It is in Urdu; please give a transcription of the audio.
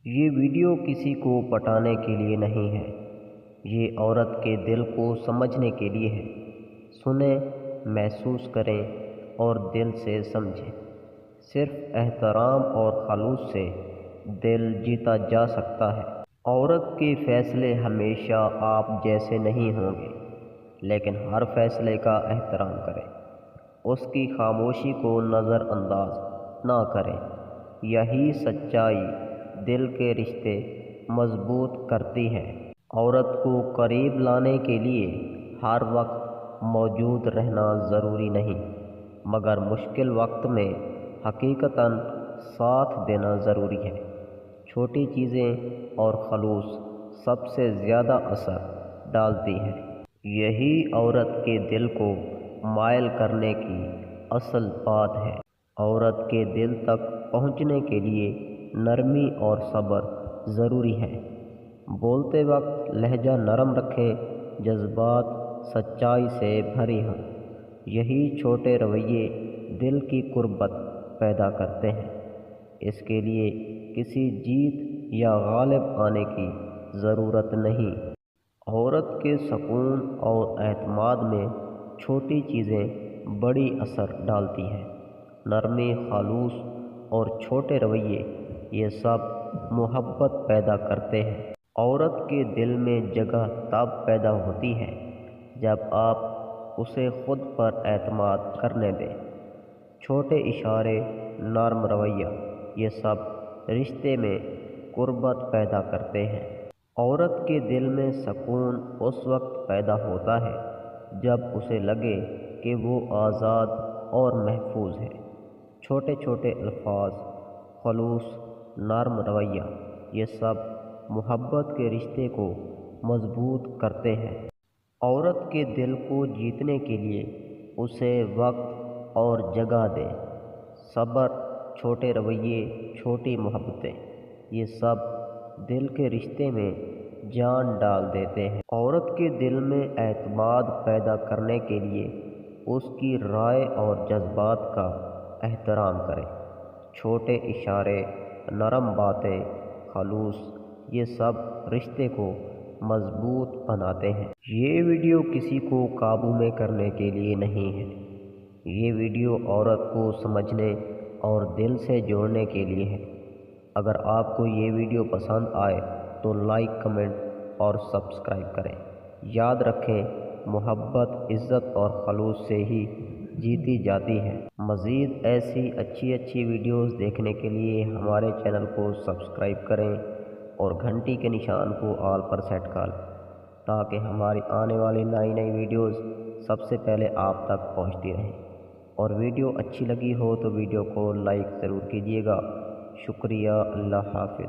یہ ویڈیو کسی کو پٹانے کے لیے نہیں ہے، یہ عورت کے دل کو سمجھنے کے لیے ہے۔ سنیں، محسوس کریں اور دل سے سمجھیں۔ صرف احترام اور خلوص سے دل جیتا جا سکتا ہے۔ عورت کے فیصلے ہمیشہ آپ جیسے نہیں ہوں گے، لیکن ہر فیصلے کا احترام کریں۔ اس کی خاموشی کو نظر انداز نہ کریں۔ یہی سچائی دل کے رشتے مضبوط کرتی ہے۔ عورت کو قریب لانے کے لیے ہر وقت موجود رہنا ضروری نہیں، مگر مشکل وقت میں حقیقتاً ساتھ دینا ضروری ہے۔ چھوٹی چیزیں اور خلوص سب سے زیادہ اثر ڈالتی ہیں۔ یہی عورت کے دل کو مائل کرنے کی اصل بات ہے۔ عورت کے دل تک پہنچنے کے لیے نرمی اور صبر ضروری ہے۔ بولتے وقت لہجہ نرم رکھیں، جذبات سچائی سے بھری ہوں۔ یہی چھوٹے رویے دل کی قربت پیدا کرتے ہیں۔ اس کے لیے کسی جیت یا غالب آنے کی ضرورت نہیں۔ عورت کے سکون اور اعتماد میں چھوٹی چیزیں بڑی اثر ڈالتی ہیں۔ نرمی، خلوص اور چھوٹے رویے، یہ سب محبت پیدا کرتے ہیں۔ عورت کے دل میں جگہ تب پیدا ہوتی ہے جب آپ اسے خود پر اعتماد کرنے دیں۔ چھوٹے اشارے، نرم رویہ، یہ سب رشتے میں قربت پیدا کرتے ہیں۔ عورت کے دل میں سکون اس وقت پیدا ہوتا ہے جب اسے لگے کہ وہ آزاد اور محفوظ ہے۔ چھوٹے چھوٹے الفاظ، خلوص، نرم رویہ، یہ سب محبت کے رشتے کو مضبوط کرتے ہیں۔ عورت کے دل کو جیتنے کے لیے اسے وقت اور جگہ دیں۔ صبر، چھوٹے رویے، چھوٹی محبتیں، یہ سب دل کے رشتے میں جان ڈال دیتے ہیں۔ عورت کے دل میں اعتماد پیدا کرنے کے لیے اس کی رائے اور جذبات کا احترام کریں۔ چھوٹے اشارے، نرم باتیں، خلوص، یہ سب رشتے کو مضبوط بناتے ہیں۔ یہ ویڈیو کسی کو قابو میں کرنے کے لیے نہیں ہے۔ یہ ویڈیو عورت کو سمجھنے اور دل سے جوڑنے کے لیے ہے۔ اگر آپ کو یہ ویڈیو پسند آئے تو لائک، کمنٹ اور سبسکرائب کریں۔ یاد رکھیں، محبت، عزت اور خلوص سے ہی جیتی جاتی ہے۔ مزید ایسی اچھی ویڈیوز دیکھنے کے لیے ہمارے چینل کو سبسکرائب کریں اور گھنٹی کے نشان کو آل پر سیٹ کر لیں تاکہ ہماری آنے والی نئی ویڈیوز سب سے پہلے آپ تک پہنچتی رہیں۔ اور ویڈیو اچھی لگی ہو تو ویڈیو کو لائک ضرور کیجیے گا۔ شکریہ، اللہ حافظ۔